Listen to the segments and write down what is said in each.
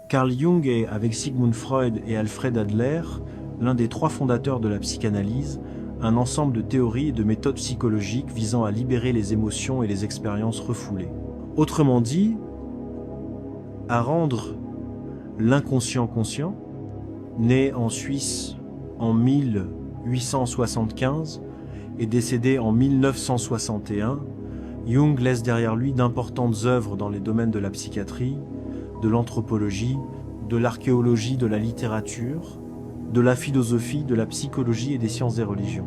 Carl Jung est, avec Sigmund Freud et Alfred Adler, l'un des 3 fondateurs de la psychanalyse, un ensemble de théories et de méthodes psychologiques visant à libérer les émotions et les expériences refoulées. Autrement dit, à rendre l'inconscient conscient. Né en Suisse en 1875 et décédé en 1961, Jung laisse derrière lui d'importantes œuvres dans les domaines de la psychiatrie, de l'anthropologie, de l'archéologie, de la littérature, de la philosophie, de la psychologie et des sciences des religions.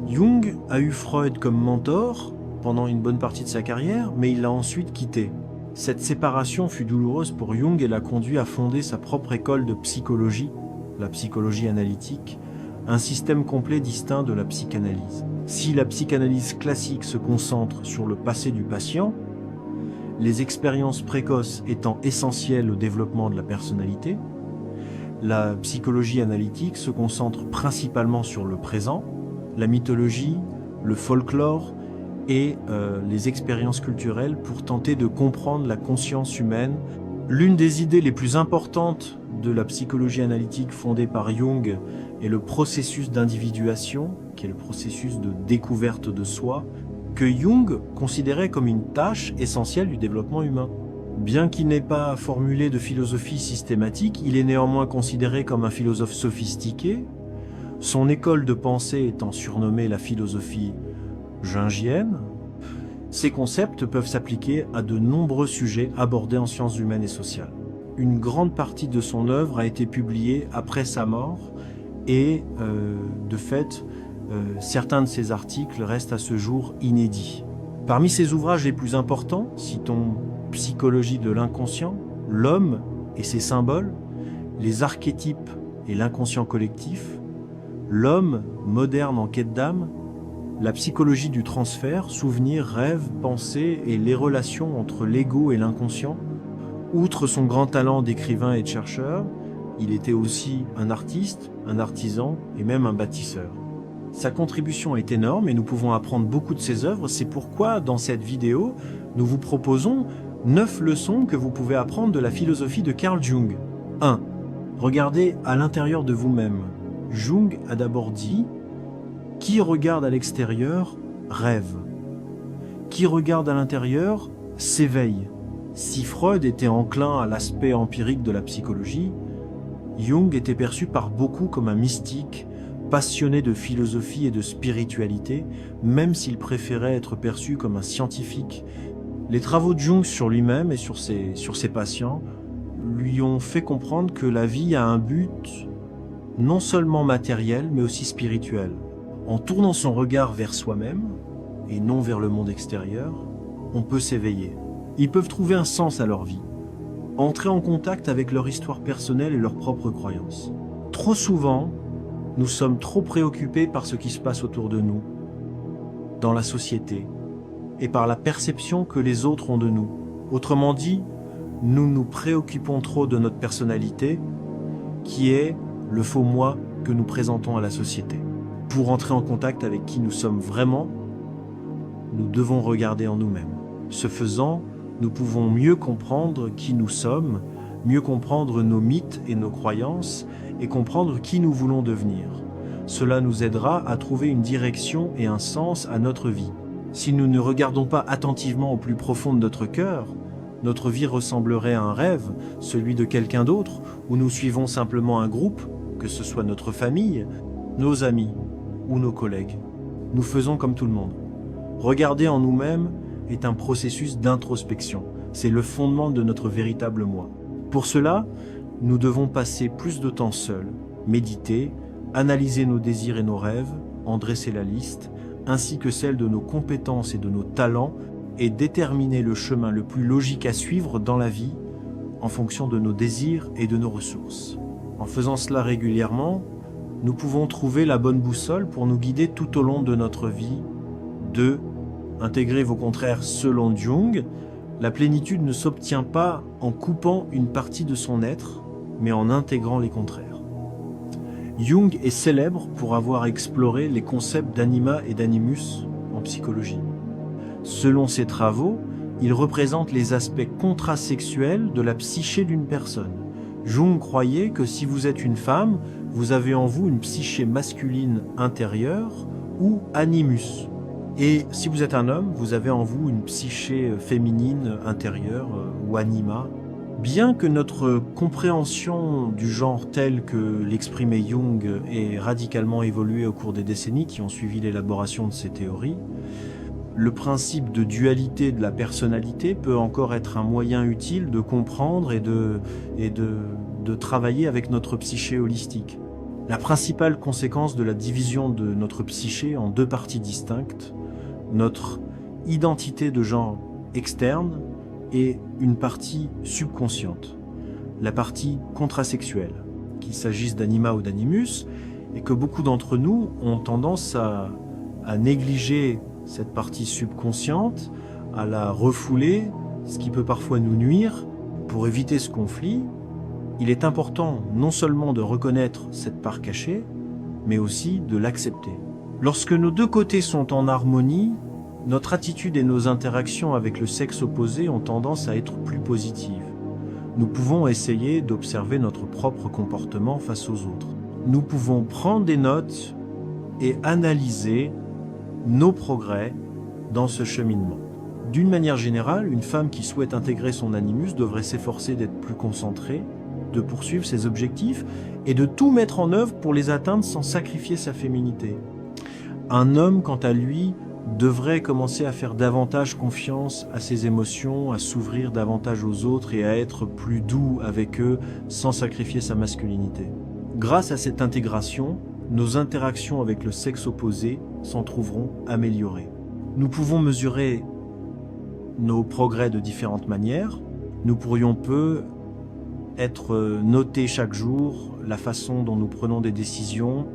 Jung a eu Freud comme mentor pendant une bonne partie de sa carrière, mais il l'a ensuite quitté. Cette séparation fut douloureuse pour Jung et l'a conduit à fonder sa propre école de psychologie, la psychologie analytique, un système complet distinct de la psychanalyse. Si la psychanalyse classique se concentre sur le passé du patient, les expériences précoces étant essentielles au développement de la personnalité, la psychologie analytique se concentre principalement sur le présent, la mythologie, le folklore et les expériences culturelles pour tenter de comprendre la conscience humaine. L'une des idées les plus importantes de la psychologie analytique fondée par Jung est le processus d'individuation, qui est le processus de découverte de soi, que Jung considérait comme une tâche essentielle du développement humain. Bien qu'il n'ait pas formulé de philosophie systématique, il est néanmoins considéré comme un philosophe sophistiqué, son école de pensée étant surnommée la philosophie jungienne. Ces concepts peuvent s'appliquer à de nombreux sujets abordés en sciences humaines et sociales. Une grande partie de son œuvre a été publiée après sa mort et, de fait, certains de ses articles restent à ce jour inédits. Parmi ses ouvrages les plus importants, citons Psychologie de l'inconscient, L'homme et ses symboles, Les archétypes et l'inconscient collectif, L'homme moderne en quête d'âme, La psychologie du transfert, souvenirs, rêves, pensées et les relations entre l'ego et l'inconscient. Outre son grand talent d'écrivain et de chercheur, il était aussi un artiste, un artisan et même un bâtisseur. Sa contribution est énorme et nous pouvons apprendre beaucoup de ses œuvres. C'est pourquoi, dans cette vidéo, nous vous proposons 9 leçons que vous pouvez apprendre de la philosophie de Carl Jung. 1. Regardez à l'intérieur de vous-même. Jung a d'abord dit « Qui regarde à l'extérieur rêve. Qui regarde à l'intérieur s'éveille. » Si Freud était enclin à l'aspect empirique de la psychologie, Jung était perçu par beaucoup comme un mystique, passionné de philosophie et de spiritualité, même s'il préférait être perçu comme un scientifique. Les travaux de Jung sur lui-même et sur ses patients lui ont fait comprendre que la vie a un but non seulement matériel, mais aussi spirituel. En tournant son regard vers soi-même, et non vers le monde extérieur, on peut s'éveiller. Ils peuvent trouver un sens à leur vie, entrer en contact avec leur histoire personnelle et leurs propres croyances. Trop souvent, nous sommes trop préoccupés par ce qui se passe autour de nous, dans la société, et par la perception que les autres ont de nous. Autrement dit, nous nous préoccupons trop de notre personnalité, qui est le faux moi que nous présentons à la société. Pour entrer en contact avec qui nous sommes vraiment, nous devons regarder en nous-mêmes. Ce faisant, nous pouvons mieux comprendre qui nous sommes, mieux comprendre nos mythes et nos croyances, et comprendre qui nous voulons devenir. Cela nous aidera à trouver une direction et un sens à notre vie. Si nous ne regardons pas attentivement au plus profond de notre cœur, notre vie ressemblerait à un rêve, celui de quelqu'un d'autre, où nous suivons simplement un groupe, que ce soit notre famille, nos amis ou nos collègues. Nous faisons comme tout le monde. Regarder en nous-mêmes est un processus d'introspection. C'est le fondement de notre véritable moi. Pour cela, nous devons passer plus de temps seuls, méditer, analyser nos désirs et nos rêves, en dresser la liste, ainsi que celle de nos compétences et de nos talents, et déterminer le chemin le plus logique à suivre dans la vie en fonction de nos désirs et de nos ressources. En faisant cela régulièrement, nous pouvons trouver la bonne boussole pour nous guider tout au long de notre vie. 2. Intégrer vos contraires selon Jung. La plénitude ne s'obtient pas en coupant une partie de son être, mais en intégrant les contraires. Jung est célèbre pour avoir exploré les concepts d'anima et d'animus en psychologie. Selon ses travaux, il représente les aspects contrasexuels de la psyché d'une personne. Jung croyait que si vous êtes une femme, vous avez en vous une psyché masculine intérieure ou animus. Et si vous êtes un homme, vous avez en vous une psyché féminine intérieure ou anima. Bien que notre compréhension du genre tel que l'exprimait Jung ait radicalement évolué au cours des décennies qui ont suivi l'élaboration de ces théories, le principe de dualité de la personnalité peut encore être un moyen utile de comprendre et de travailler avec notre psyché holistique. La principale conséquence de la division de notre psyché en deux parties distinctes, notre identité de genre externe et une partie subconsciente, la partie contrasexuelle, qu'il s'agisse d'anima ou d'animus, et que beaucoup d'entre nous ont tendance à négliger cette partie subconsciente, à la refouler, ce qui peut parfois nous nuire. Pour éviter ce conflit, il est important non seulement de reconnaître cette part cachée, mais aussi de l'accepter. Lorsque nos deux côtés sont en harmonie, notre attitude et nos interactions avec le sexe opposé ont tendance à être plus positives. Nous pouvons essayer d'observer notre propre comportement face aux autres. Nous pouvons prendre des notes et analyser nos progrès dans ce cheminement. D'une manière générale, une femme qui souhaite intégrer son animus devrait s'efforcer d'être plus concentrée, de poursuivre ses objectifs et de tout mettre en œuvre pour les atteindre sans sacrifier sa féminité. Un homme, quant à lui, devrait commencer à faire davantage confiance à ses émotions, à s'ouvrir davantage aux autres et à être plus doux avec eux sans sacrifier sa masculinité. Grâce à cette intégration, nos interactions avec le sexe opposé s'en trouveront améliorées. Nous pouvons mesurer nos progrès de différentes manières. Nous pourrions être notés chaque jour la façon dont nous prenons des décisions,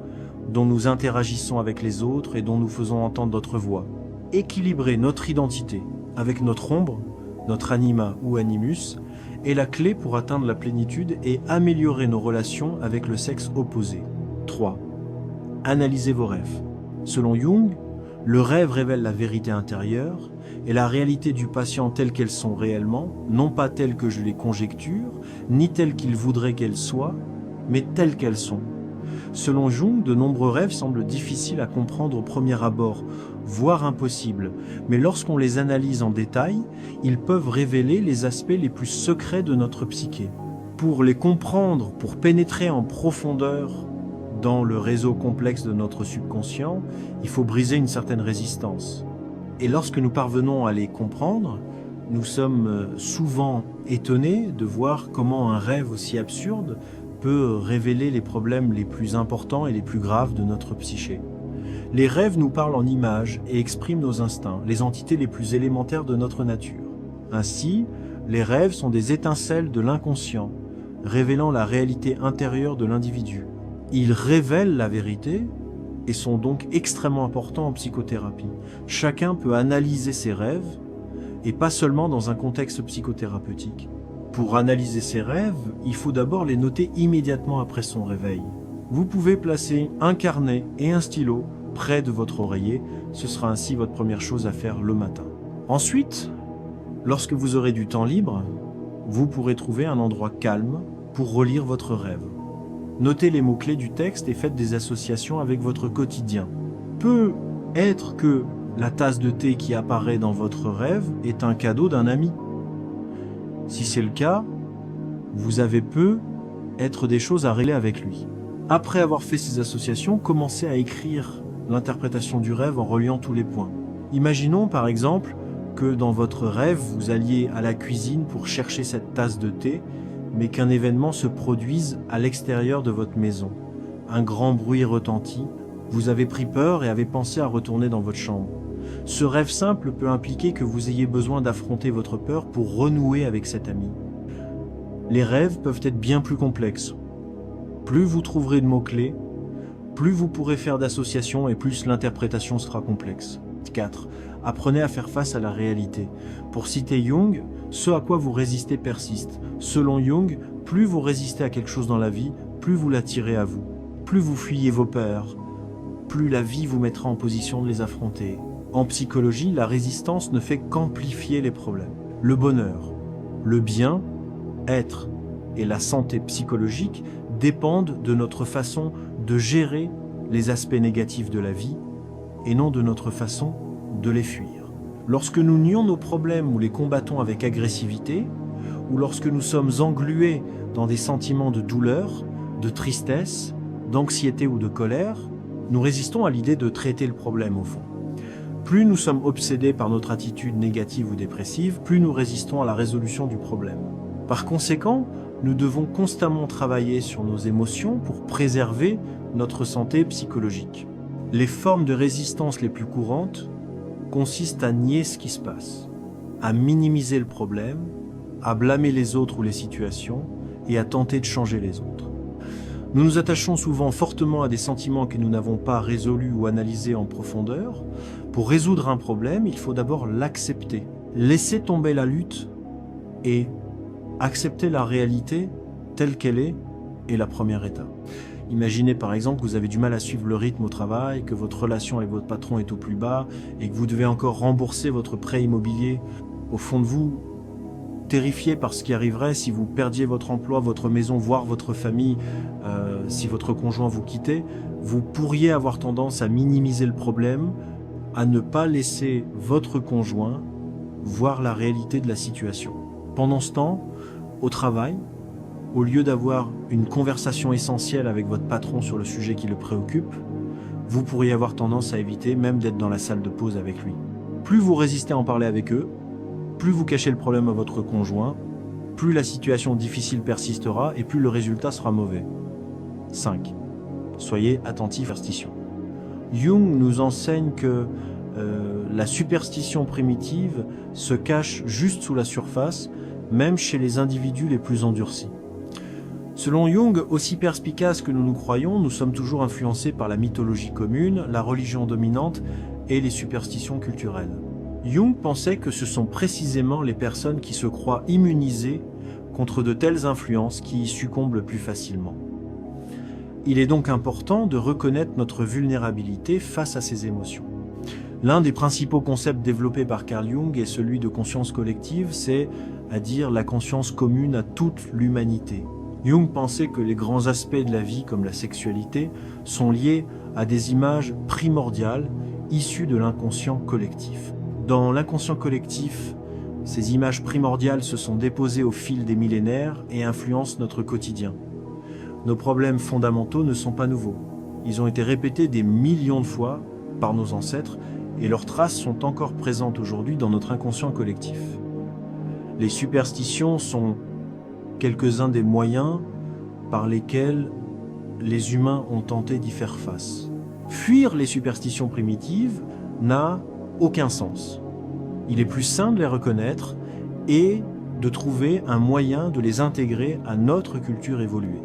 dont nous interagissons avec les autres et dont nous faisons entendre notre voix. Équilibrer notre identité avec notre ombre, notre anima ou animus, est la clé pour atteindre la plénitude et améliorer nos relations avec le sexe opposé. 3. Analysez vos rêves. Selon Jung, le rêve révèle la vérité intérieure et la réalité du patient telles qu'elles sont réellement, non pas telles que je les conjecture, ni telles qu'il voudrait qu'elles soient, mais telles qu'elles sont. Selon Jung, de nombreux rêves semblent difficiles à comprendre au premier abord, voire impossibles, mais lorsqu'on les analyse en détail, ils peuvent révéler les aspects les plus secrets de notre psyché. Pour les comprendre, pour pénétrer en profondeur dans le réseau complexe de notre subconscient, il faut briser une certaine résistance. Et lorsque nous parvenons à les comprendre, nous sommes souvent étonnés de voir comment un rêve aussi absurde peut révéler les problèmes les plus importants et les plus graves de notre psyché. Les rêves nous parlent en images et expriment nos instincts, les entités les plus élémentaires de notre nature. Ainsi, les rêves sont des étincelles de l'inconscient, révélant la réalité intérieure de l'individu. Ils révèlent la vérité et sont donc extrêmement importants en psychothérapie. Chacun peut analyser ses rêves, et pas seulement dans un contexte psychothérapeutique. Pour analyser ses rêves, il faut d'abord les noter immédiatement après son réveil. Vous pouvez placer un carnet et un stylo près de votre oreiller, ce sera ainsi votre première chose à faire le matin. Ensuite, lorsque vous aurez du temps libre, vous pourrez trouver un endroit calme pour relire votre rêve. Notez les mots-clés du texte et faites des associations avec votre quotidien. Peut être que la tasse de thé qui apparaît dans votre rêve est un cadeau d'un ami. Si c'est le cas, vous avez peut-être des choses à régler avec lui. Après avoir fait ces associations, commencez à écrire l'interprétation du rêve en reliant tous les points. Imaginons par exemple que dans votre rêve, vous alliez à la cuisine pour chercher cette tasse de thé, mais qu'un événement se produise à l'extérieur de votre maison. Un grand bruit retentit, vous avez pris peur et avez pensé à retourner dans votre chambre. Ce rêve simple peut impliquer que vous ayez besoin d'affronter votre peur pour renouer avec cet ami. Les rêves peuvent être bien plus complexes. Plus vous trouverez de mots-clés, plus vous pourrez faire d'associations et plus l'interprétation sera complexe. 4. Apprenez à faire face à la réalité. Pour citer Jung, ce à quoi vous résistez persiste. Selon Jung, plus vous résistez à quelque chose dans la vie, plus vous l'attirez à vous. Plus vous fuyez vos peurs, plus la vie vous mettra en position de les affronter. En psychologie, la résistance ne fait qu'amplifier les problèmes. Le bonheur, le bien, être, et la santé psychologique dépendent de notre façon de gérer les aspects négatifs de la vie et non de notre façon de les fuir. Lorsque nous nions nos problèmes ou les combattons avec agressivité, ou lorsque nous sommes englués dans des sentiments de douleur, de tristesse, d'anxiété ou de colère, nous résistons à l'idée de traiter le problème au fond. Plus nous sommes obsédés par notre attitude négative ou dépressive, plus nous résistons à la résolution du problème. Par conséquent, nous devons constamment travailler sur nos émotions pour préserver notre santé psychologique. Les formes de résistance les plus courantes consistent à nier ce qui se passe, à minimiser le problème, à blâmer les autres ou les situations et à tenter de changer les autres. Nous nous attachons souvent fortement à des sentiments que nous n'avons pas résolus ou analysés en profondeur. Pour résoudre un problème, il faut d'abord l'accepter. Laisser tomber la lutte et accepter la réalité telle qu'elle est la première étape. Imaginez par exemple que vous avez du mal à suivre le rythme au travail, que votre relation avec votre patron est au plus bas et que vous devez encore rembourser votre prêt immobilier. Au fond de vous, terrifié par ce qui arriverait si vous perdiez votre emploi, votre maison, voire votre famille, si votre conjoint vous quittait, vous pourriez avoir tendance à minimiser le problème, à ne pas laisser votre conjoint voir la réalité de la situation. Pendant ce temps, au travail, au lieu d'avoir une conversation essentielle avec votre patron sur le sujet qui le préoccupe, vous pourriez avoir tendance à éviter même d'être dans la salle de pause avec lui. Plus vous résistez à en parler avec eux, plus vous cachez le problème à votre conjoint, plus la situation difficile persistera et plus le résultat sera mauvais. 5. Soyez attentifs à la superstition. Jung nous enseigne que la superstition primitive se cache juste sous la surface, même chez les individus les plus endurcis. Selon Jung, aussi perspicaces que nous nous croyons, nous sommes toujours influencés par la mythologie commune, la religion dominante et les superstitions culturelles. Jung pensait que ce sont précisément les personnes qui se croient immunisées contre de telles influences qui y succombent le plus facilement. Il est donc important de reconnaître notre vulnérabilité face à ces émotions. L'un des principaux concepts développés par Carl Jung est celui de conscience collective, c'est-à-dire la conscience commune à toute l'humanité. Jung pensait que les grands aspects de la vie, comme la sexualité, sont liés à des images primordiales issues de l'inconscient collectif. Dans l'inconscient collectif, ces images primordiales se sont déposées au fil des millénaires et influencent notre quotidien. Nos problèmes fondamentaux ne sont pas nouveaux. Ils ont été répétés des millions de fois par nos ancêtres et leurs traces sont encore présentes aujourd'hui dans notre inconscient collectif. Les superstitions sont quelques-uns des moyens par lesquels les humains ont tenté d'y faire face. Fuir les superstitions primitives n'a aucun sens. Il est plus sain de les reconnaître et de trouver un moyen de les intégrer à notre culture évoluée,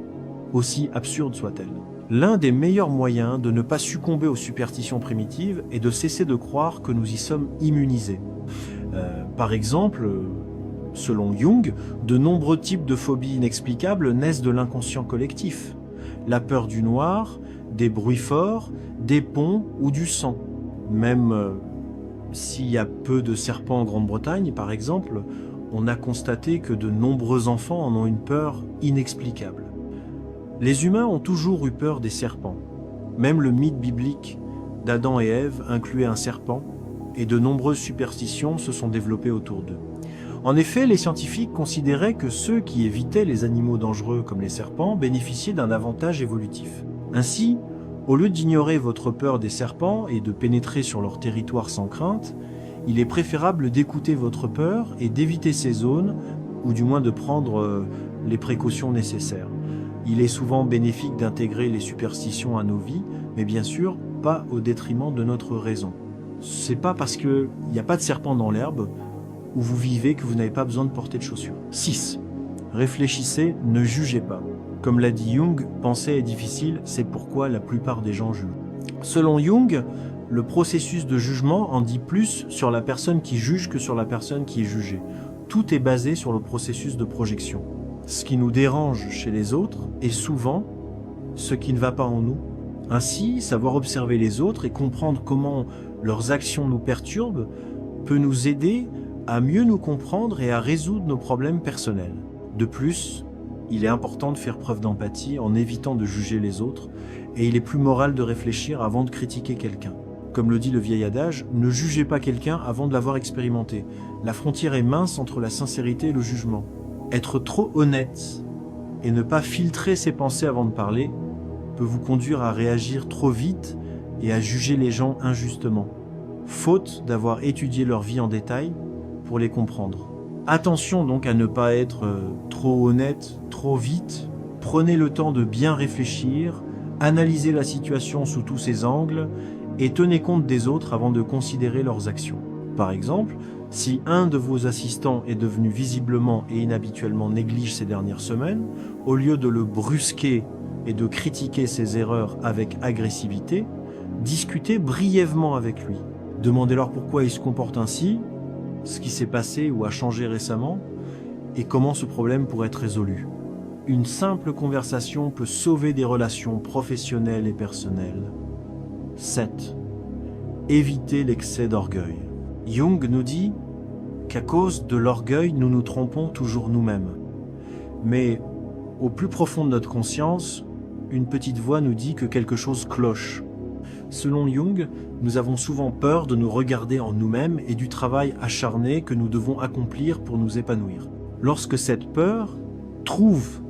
aussi absurde soit-elle. L'un des meilleurs moyens de ne pas succomber aux superstitions primitives est de cesser de croire que nous y sommes immunisés. Par exemple, selon Jung, de nombreux types de phobies inexplicables naissent de l'inconscient collectif. La peur du noir, des bruits forts, des ponts ou du sang. Même s'il y a peu de serpents en Grande-Bretagne, par exemple, on a constaté que de nombreux enfants en ont une peur inexplicable. Les humains ont toujours eu peur des serpents. Même le mythe biblique d'Adam et Ève incluait un serpent, et de nombreuses superstitions se sont développées autour d'eux. En effet, les scientifiques considéraient que ceux qui évitaient les animaux dangereux comme les serpents bénéficiaient d'un avantage évolutif. Ainsi, au lieu d'ignorer votre peur des serpents et de pénétrer sur leur territoire sans crainte, il est préférable d'écouter votre peur et d'éviter ces zones, ou du moins de prendre les précautions nécessaires. Il est souvent bénéfique d'intégrer les superstitions à nos vies, mais bien sûr, pas au détriment de notre raison. C'est pas parce qu'il n'y a pas de serpent dans l'herbe où vous vivez que vous n'avez pas besoin de porter de chaussures. 6. Réfléchissez, ne jugez pas. Comme l'a dit Jung, penser est difficile, c'est pourquoi la plupart des gens jugent. Selon Jung, le processus de jugement en dit plus sur la personne qui juge que sur la personne qui est jugée. Tout est basé sur le processus de projection. Ce qui nous dérange chez les autres est souvent ce qui ne va pas en nous. Ainsi, savoir observer les autres et comprendre comment leurs actions nous perturbent peut nous aider à mieux nous comprendre et à résoudre nos problèmes personnels. De plus, il est important de faire preuve d'empathie en évitant de juger les autres, et il est plus moral de réfléchir avant de critiquer quelqu'un. Comme le dit le vieil adage, ne jugez pas quelqu'un avant de l'avoir expérimenté. La frontière est mince entre la sincérité et le jugement. Être trop honnête et ne pas filtrer ses pensées avant de parler peut vous conduire à réagir trop vite et à juger les gens injustement, faute d'avoir étudié leur vie en détail pour les comprendre. Attention donc à ne pas être trop honnête, trop vite. Prenez le temps de bien réfléchir, analysez la situation sous tous ses angles et tenez compte des autres avant de considérer leurs actions. Par exemple, si un de vos assistants est devenu visiblement et inhabituellement néglige ces dernières semaines, au lieu de le brusquer et de critiquer ses erreurs avec agressivité, discutez brièvement avec lui. Demandez-leur pourquoi il se comporte ainsi, ce qui s'est passé ou a changé récemment, et comment ce problème pourrait être résolu. Une simple conversation peut sauver des relations professionnelles et personnelles. 7. Évitez l'excès d'orgueil. Jung nous dit qu'à cause de l'orgueil, nous nous trompons toujours nous-mêmes. Mais au plus profond de notre conscience, une petite voix nous dit que quelque chose cloche. Selon Jung, nous avons souvent peur de nous regarder en nous-mêmes et du travail acharné que nous devons accomplir pour nous épanouir. Lorsque cette peur trouve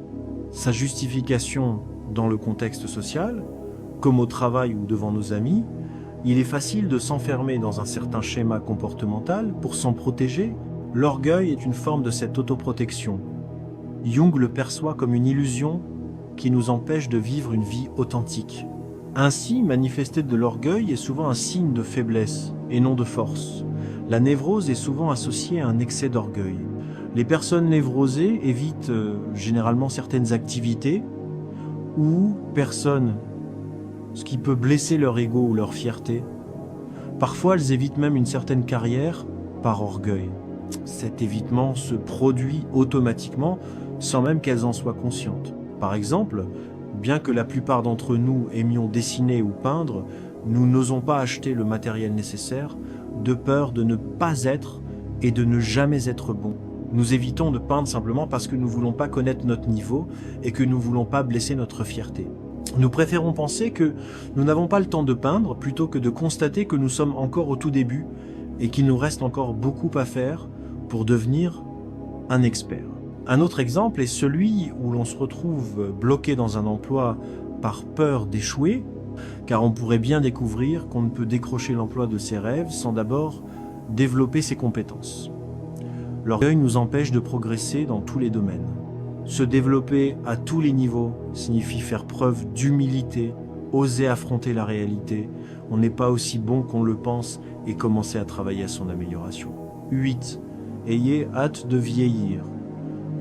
sa justification dans le contexte social, comme au travail ou devant nos amis, il est facile de s'enfermer dans un certain schéma comportemental pour s'en protéger. L'orgueil est une forme de cette autoprotection. Jung le perçoit comme une illusion qui nous empêche de vivre une vie authentique. Ainsi, manifester de l'orgueil est souvent un signe de faiblesse et non de force. La névrose est souvent associée à un excès d'orgueil. Les personnes névrosées évitent généralement certaines activités ou personnes, ce qui peut blesser leur ego ou leur fierté. Parfois, elles évitent même une certaine carrière par orgueil. Cet évitement se produit automatiquement sans même qu'elles en soient conscientes. Par exemple, bien que la plupart d'entre nous aimions dessiner ou peindre, nous n'osons pas acheter le matériel nécessaire de peur de ne pas être et de ne jamais être bon. Nous évitons de peindre simplement parce que nous ne voulons pas connaître notre niveau et que nous ne voulons pas blesser notre fierté. Nous préférons penser que nous n'avons pas le temps de peindre plutôt que de constater que nous sommes encore au tout début et qu'il nous reste encore beaucoup à faire pour devenir un expert. Un autre exemple est celui où l'on se retrouve bloqué dans un emploi par peur d'échouer, car on pourrait bien découvrir qu'on ne peut décrocher l'emploi de ses rêves sans d'abord développer ses compétences. L'orgueil nous empêche de progresser dans tous les domaines. Se développer à tous les niveaux signifie faire preuve d'humilité, oser affronter la réalité. On n'est pas aussi bon qu'on le pense et commencer à travailler à son amélioration. 8. Ayez hâte de vieillir.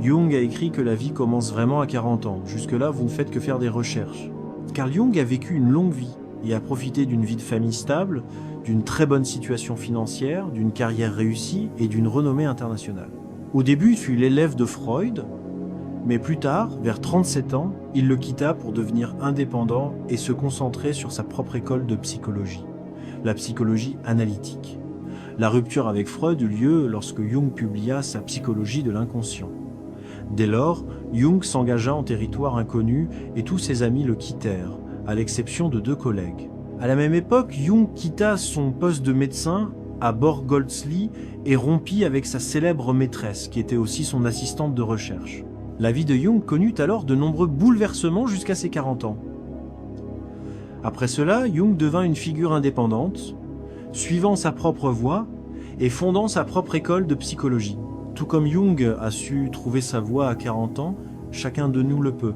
Jung a écrit que la vie commence vraiment à 40 ans. Jusque-là, vous ne faites que faire des recherches. Carl Jung a vécu une longue vie et a profité d'une vie de famille stable, d'une très bonne situation financière, d'une carrière réussie et d'une renommée internationale. Au début, il fut l'élève de Freud, mais plus tard, vers 37 ans, il le quitta pour devenir indépendant et se concentrer sur sa propre école de psychologie, la psychologie analytique. La rupture avec Freud eut lieu lorsque Jung publia sa psychologie de l'inconscient. Dès lors, Jung s'engagea en territoire inconnu et tous ses amis le quittèrent, à l'exception de 2 collègues. À la même époque, Jung quitta son poste de médecin à Borgolzli et rompit avec sa célèbre maîtresse, qui était aussi son assistante de recherche. La vie de Jung connut alors de nombreux bouleversements jusqu'à ses 40 ans. Après cela, Jung devint une figure indépendante, suivant sa propre voie et fondant sa propre école de psychologie. Tout comme Jung a su trouver sa voie à 40 ans, chacun de nous le peut.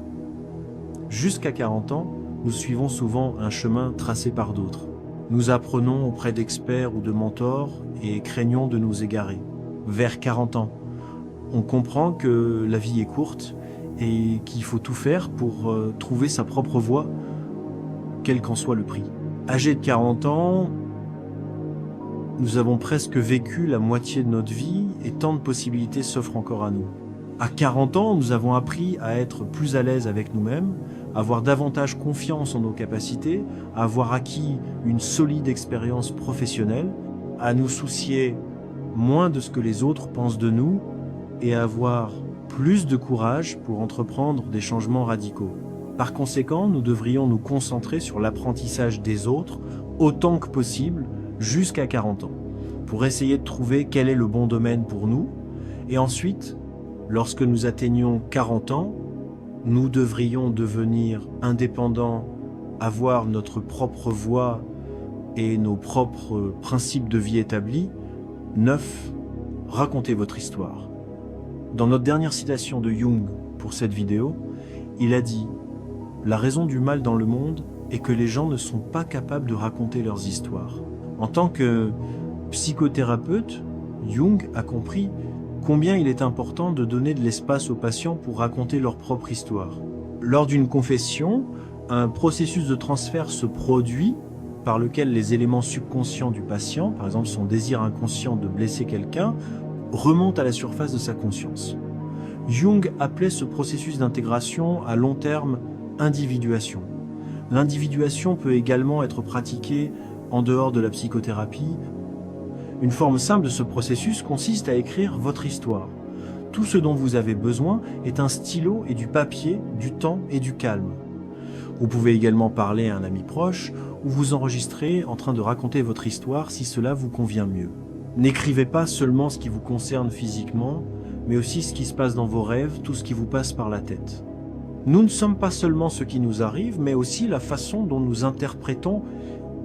Jusqu'à 40 ans, nous suivons souvent un chemin tracé par d'autres. Nous apprenons auprès d'experts ou de mentors et craignons de nous égarer. Vers 40 ans, on comprend que la vie est courte et qu'il faut tout faire pour trouver sa propre voie, quel qu'en soit le prix. Âgé de 40 ans, nous avons presque vécu la moitié de notre vie et tant de possibilités s'offrent encore à nous. À 40 ans, nous avons appris à être plus à l'aise avec nous-mêmes, à avoir davantage confiance en nos capacités, à avoir acquis une solide expérience professionnelle, à nous soucier moins de ce que les autres pensent de nous et à avoir plus de courage pour entreprendre des changements radicaux. Par conséquent, nous devrions nous concentrer sur l'apprentissage des autres autant que possible jusqu'à 40 ans, pour essayer de trouver quel est le bon domaine pour nous. Et ensuite, lorsque nous atteignions 40 ans, nous devrions devenir indépendants, avoir notre propre voie et nos propres principes de vie établis. 9. Racontez votre histoire. Dans notre dernière citation de Jung pour cette vidéo, il a dit « La raison du mal dans le monde est que les gens ne sont pas capables de raconter leurs histoires. » En tant que psychothérapeute, Jung a compris combien il est important de donner de l'espace aux patients pour raconter leur propre histoire. Lors d'une confession, un processus de transfert se produit par lequel les éléments subconscients du patient, par exemple son désir inconscient de blesser quelqu'un, remontent à la surface de sa conscience. Jung appelait ce processus d'intégration à long terme individuation. L'individuation peut également être pratiquée en dehors de la psychothérapie. Une forme simple de ce processus consiste à écrire votre histoire. Tout ce dont vous avez besoin est un stylo et du papier, du temps et du calme. Vous pouvez également parler à un ami proche ou vous enregistrer en train de raconter votre histoire si cela vous convient mieux. N'écrivez pas seulement ce qui vous concerne physiquement, mais aussi ce qui se passe dans vos rêves, tout ce qui vous passe par la tête. Nous ne sommes pas seulement ce qui nous arrive, mais aussi la façon dont nous interprétons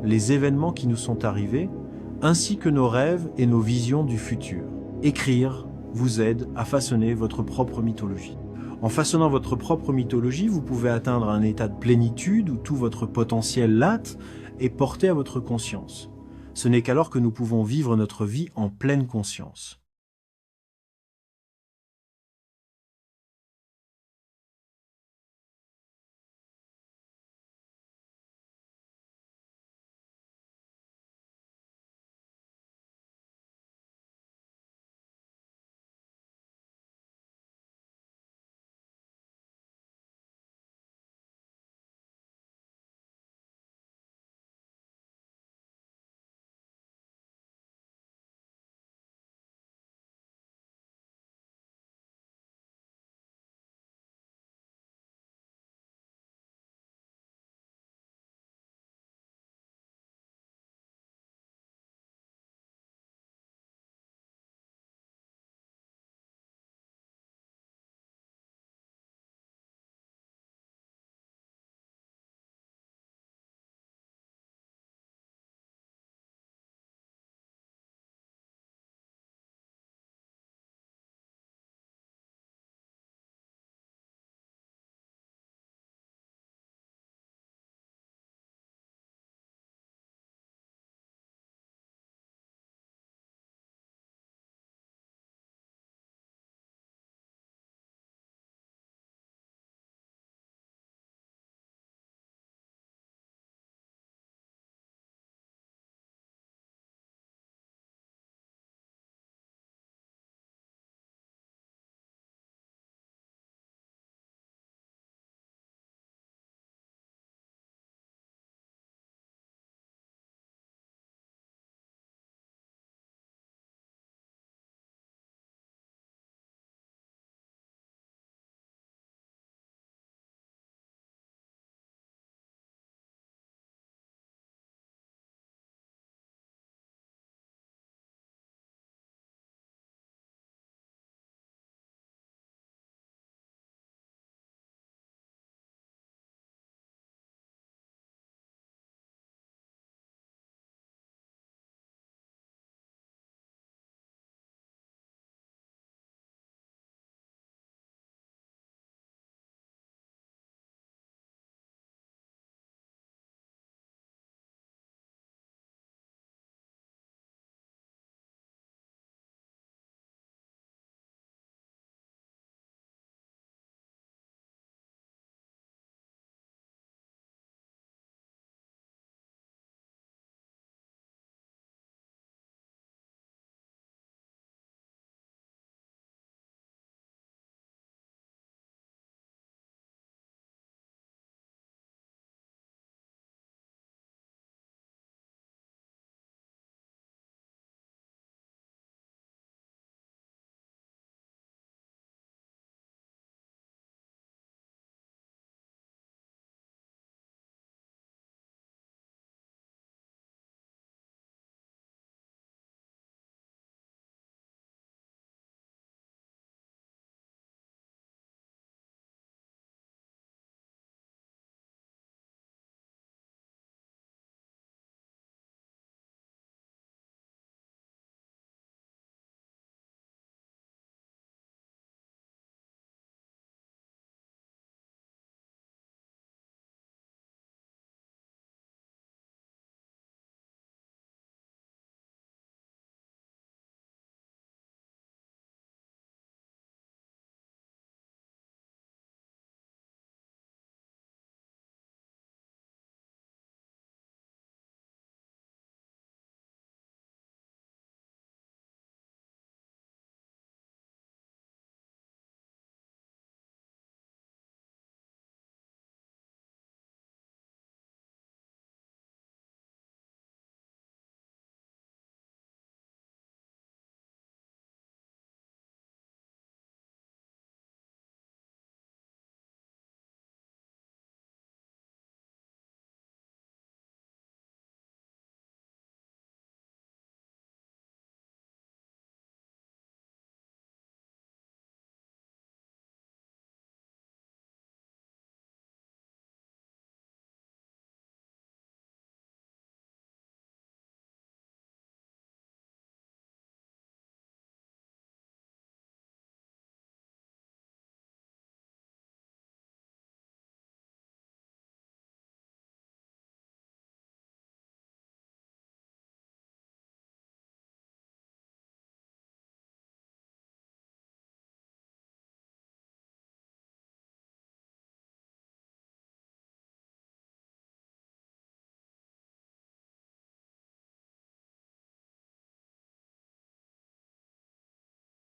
les événements qui nous sont arrivés, ainsi que nos rêves et nos visions du futur. Écrire vous aide à façonner votre propre mythologie. En façonnant votre propre mythologie, vous pouvez atteindre un état de plénitude où tout votre potentiel latent est porté à votre conscience. Ce n'est qu'alors que nous pouvons vivre notre vie en pleine conscience.